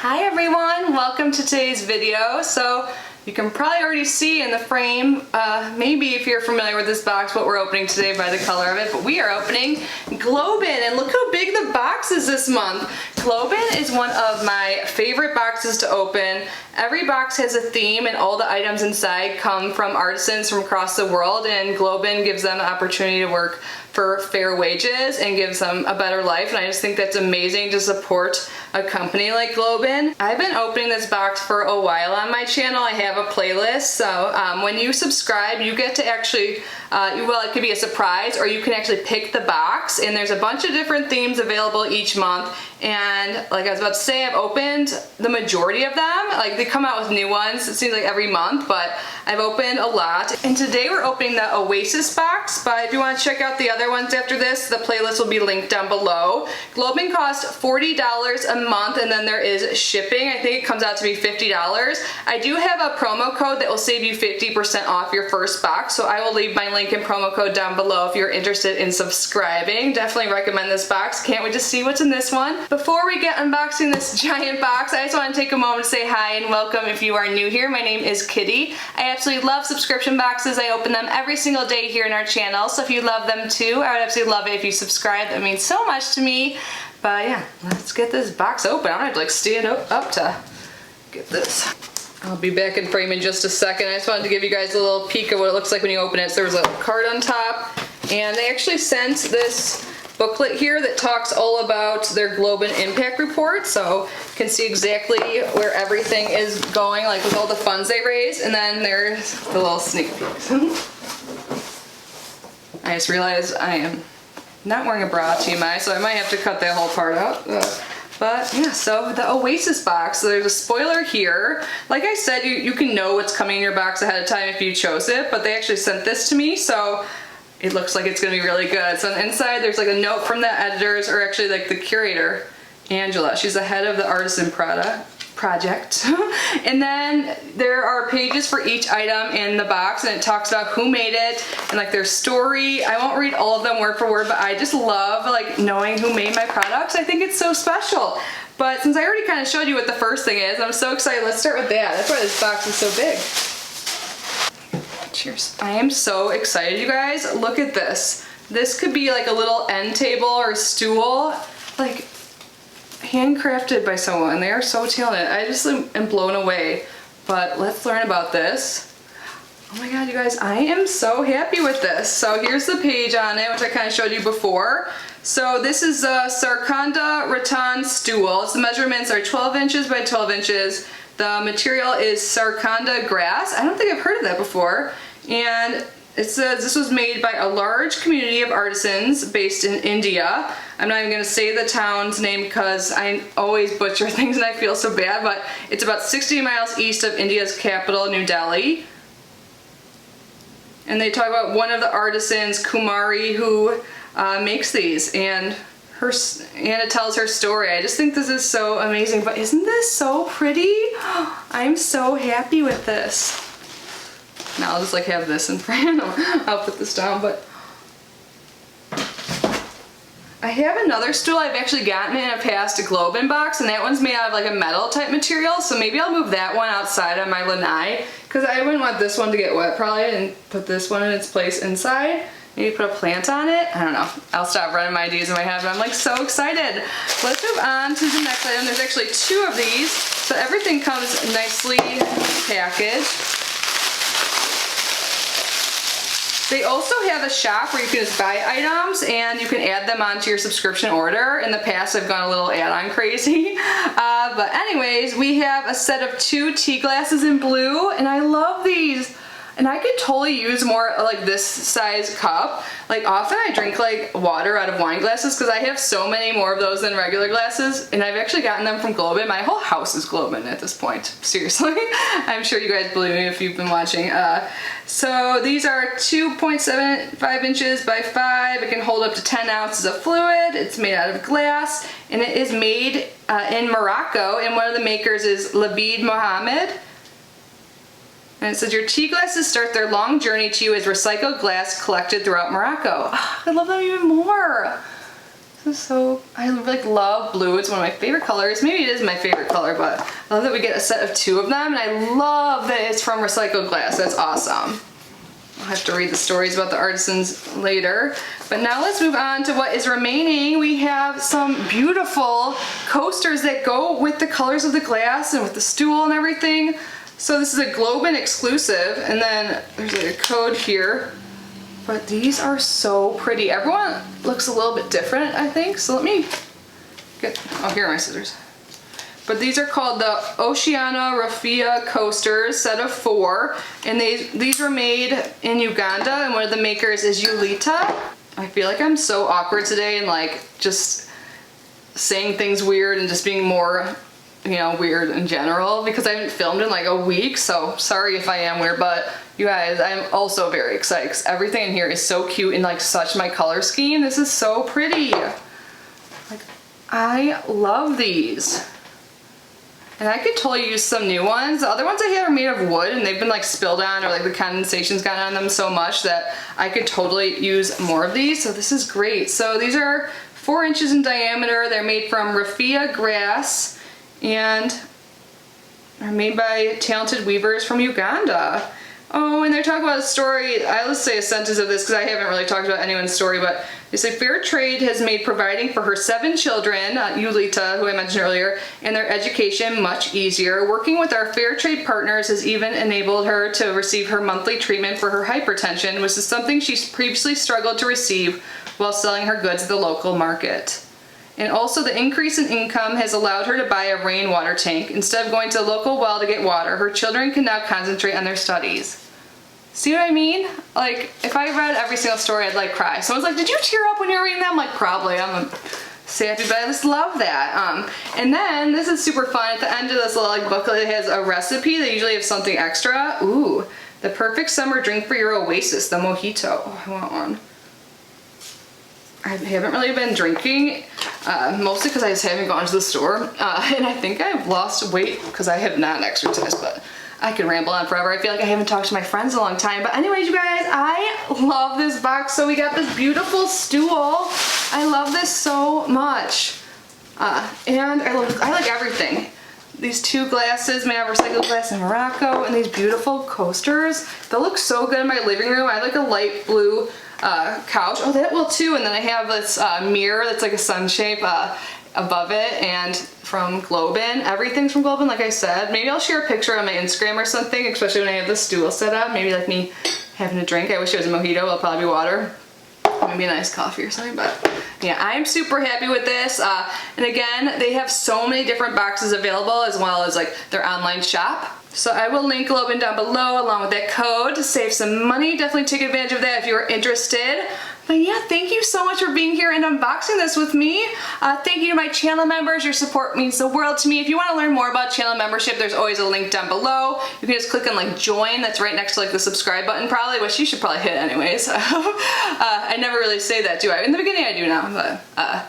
Hi everyone, welcome to today's video. So you can probably already see in the frame, maybe if you're familiar with this box, what we're opening today by the color of it, but we are opening GlobeIn, and look how big the box is this month. GlobeIn is one of my favorite boxes to open. Every box has a theme and all the items inside come from artisans from across the world, and GlobeIn gives them the opportunity to work for fair wages and gives them a better life, and I just think that's amazing to support a company like GlobeIn. I've been opening this box for a while on my channel. I have a playlist, so when you subscribe you get to actually, well, it could be a surprise, or you can actually pick the box, and there's a bunch of different themes available each month. And like I was about to say, I've opened the majority of them. Like, they come out with new ones, it seems like every month, but I've opened a lot. And today we're opening the Oasis box, but if you want to check out the other ones after this, the playlist will be linked down below. GlobeIn costs $40 a month, and then there is shipping. I think it comes out to be $50. I do have a promo code that will save you 50% off your first box, so I will leave my link and promo code down below if you're interested in subscribing. Definitely recommend this box. Can't wait to see what's in this one. Before we get unboxing this giant box, I just want to take a moment to say hi and welcome if you are new here. My name is Kitty. I absolutely love subscription boxes. I open them every single day here in our channel, so if you love them too, I would absolutely love it if you subscribe. That means so much to me. But yeah, let's get this box open. I'm gonna have to like stand up to get this. I'll be back in frame in just a second. I just wanted to give you guys a little peek of what it looks like when you open it. So there was a card on top, and they actually sent this booklet here that talks all about their GlobeIn impact report, so you can see exactly where everything is going, like with all the funds they raise. And then there's the little sneak peeks. I just realized I am not wearing a bra, TMI, so I might have to cut that whole part out. But yeah, so the Oasis box, so there's a spoiler here. Like I said, you can know what's coming in your box ahead of time if you chose it, but they actually sent this to me, so it looks like it's gonna be really good. So on the inside there's like a note from the editors, or actually like the curator, Angela. She's the head of the artisan project. And then there are pages for each item in the box, and it talks about who made it and like their story. I won't read all of them word for word, but I just love like knowing who made my products. I think it's so special. But since I already kind of showed you what the first thing is, I'm so excited. Let's start with that. That's why this box is so big. Cheers. I am so excited, you guys. Look at this. This could be like a little end table or stool, like handcrafted by someone. They are so talented. I just am blown away. But let's learn about this. Oh my god, you guys, I am so happy with this. So here's the page on it, which I kind of showed you before. So this is a Sarkanda rattan stool. The measurements are 12 inches by 12 inches. The material is Sarkanda grass. I don't think I've heard of that before. And it says this was made by a large community of artisans based in India. I'm not even going to say the town's name because I always butcher things and I feel so bad, but it's about 60 miles east of India's capital, New Delhi. And they talk about one of the artisans, Kumari, who makes these, and it tells her story. I just think this is so amazing, but isn't this so pretty? I'm so happy with this. Now I'll just like have this in front. I'll put this down, but I have another stool I've actually gotten in a past GlobeIn box, and that one's made out of like a metal type material, so maybe I'll move that one outside on my lanai, because I wouldn't want this one to get wet probably, and put this one in its place inside. Maybe put a plant on it. I don't know. I'll stop running my ideas in my head, but I'm like so excited. Let's move on to the next item. There's actually 2 of these, so everything comes nicely packaged. They also have a shop where you can just buy items and you can add them onto your subscription order. In the past I've gone a little add-on crazy. But anyways, we have a set of 2 tea glasses in blue, and I love these. And I could totally use more like this size cup. Like often I drink like water out of wine glasses because I have so many more of those than regular glasses, and I've actually gotten them from GlobeIn. My whole house is GlobeIn at this point, seriously. I'm sure you guys believe me if you've been watching. So these are 2.75 inches by 5. It can hold up to 10 ounces of fluid. It's made out of glass, and it is made in Morocco, and one of the makers is Labid Mohammed. And it says your tea glasses start their long journey to you as recycled glass collected throughout Morocco. Oh, I love them even more. This is so, I like love blue. It's one of my favorite colors. Maybe it is my favorite color, but I love that we get a set of 2 of them, and I love that it's from recycled glass. That's awesome. I'll have to read the stories about the artisans later. But now let's move on to what is remaining. We have some beautiful coasters that go with the colors of the glass and with the stool and everything. So this is a GlobeIn exclusive, and then there's like a code here. But these are so pretty. Everyone looks a little bit different, I think. So let me get, oh, here are my scissors. But these are called the Oceana Raffia coasters, set of 4. And these were made in Uganda, and one of the makers is Ulita. I feel like I'm so awkward today and like just saying things weird and just being more, you know, weird in general because I haven't filmed in like a week. So sorry if I am weird, but you guys, I'm also very excited because everything in here is so cute and like such my color scheme. This is so pretty. Like, I love these. And I could totally use some new ones. The other ones I have are made of wood and they've been like spilled on, or like the condensation's gotten on them so much that I could totally use more of these. So this is great. So these are 4 inches in diameter. They're made from raffia grass and are made by talented weavers from Uganda. Oh, and they're talking about a story. I'll just say a sentence of this because I haven't really talked about anyone's story, but they say fair trade has made providing for her 7 children, Ulita, who I mentioned earlier, and their education much easier. Working with our fair trade partners has even enabled her to receive her monthly treatment for her hypertension, which is something she previously struggled to receive while selling her goods at the local market. And also the increase in income has allowed her to buy a rainwater tank. Instead of going to a local well to get water, her children can now concentrate on their studies. See what I mean? Like, if I read every single story, I'd like cry. Someone's like, did you tear up when you were reading that? I'm like, probably. I'm sappy, but I just love that. And then, this is super fun. At the end of this little like booklet, it has a recipe. They usually have something extra. Ooh, the perfect summer drink for your Oasis, the mojito. Oh, I want one. I haven't really been drinking, mostly because I just haven't gone to the store. And I think I've lost weight because I have not exercised, but I could ramble on forever. I feel like I haven't talked to my friends in a long time. But anyways, you guys, I love this box. So we got this beautiful stool. I love this so much. And I like everything. These 2 glasses made out of recycled glass in Morocco, and these beautiful coasters. They look so good in my living room. I like a light blue couch. Oh, that will too. And then I have this mirror that's like a sun shape above it, and from GlobeIn. Everything's from GlobeIn, like I said. Maybe I'll share a picture on my Instagram or something, especially when I have the stool set up. Maybe like me having a drink. I wish it was a mojito. It'll probably be water. Maybe a nice coffee or something, but yeah, I'm super happy with this. And again, they have so many different boxes available, as well as like their online shop. So I will link GlobeIn down below along with that code to save some money. Definitely take advantage of that if you are interested. But yeah, thank you so much for being here and unboxing this with me. Thank you to my channel members. Your support means the world to me. If you want to learn more about channel membership, there's always a link down below. You can just click on like join. That's right next to like the subscribe button probably, which you should probably hit anyways. I never really say that, do I? In the beginning I do now, but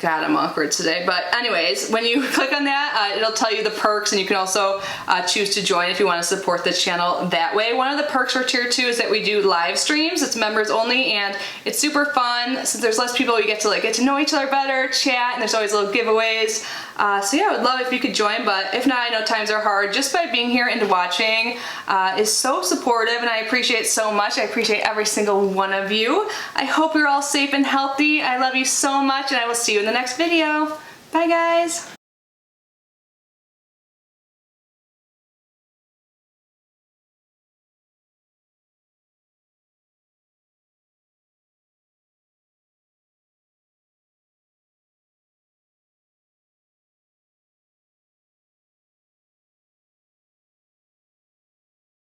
God, I'm awkward today. But anyways, when you click on that, it'll tell you the perks, and you can also choose to join if you want to support the channel that way. One of the perks for Tier 2 is that we do live streams. It's members only, and it's super fun. Since there's less people, we get to know each other better, chat, and there's always little giveaways. So yeah, I would love if you could join, but if not, I know times are hard. Just by being here and watching is so supportive, and I appreciate it so much. I appreciate every single one of you. I hope you're all safe and healthy. I love you so much, and I will see you in the next video. Bye, guys.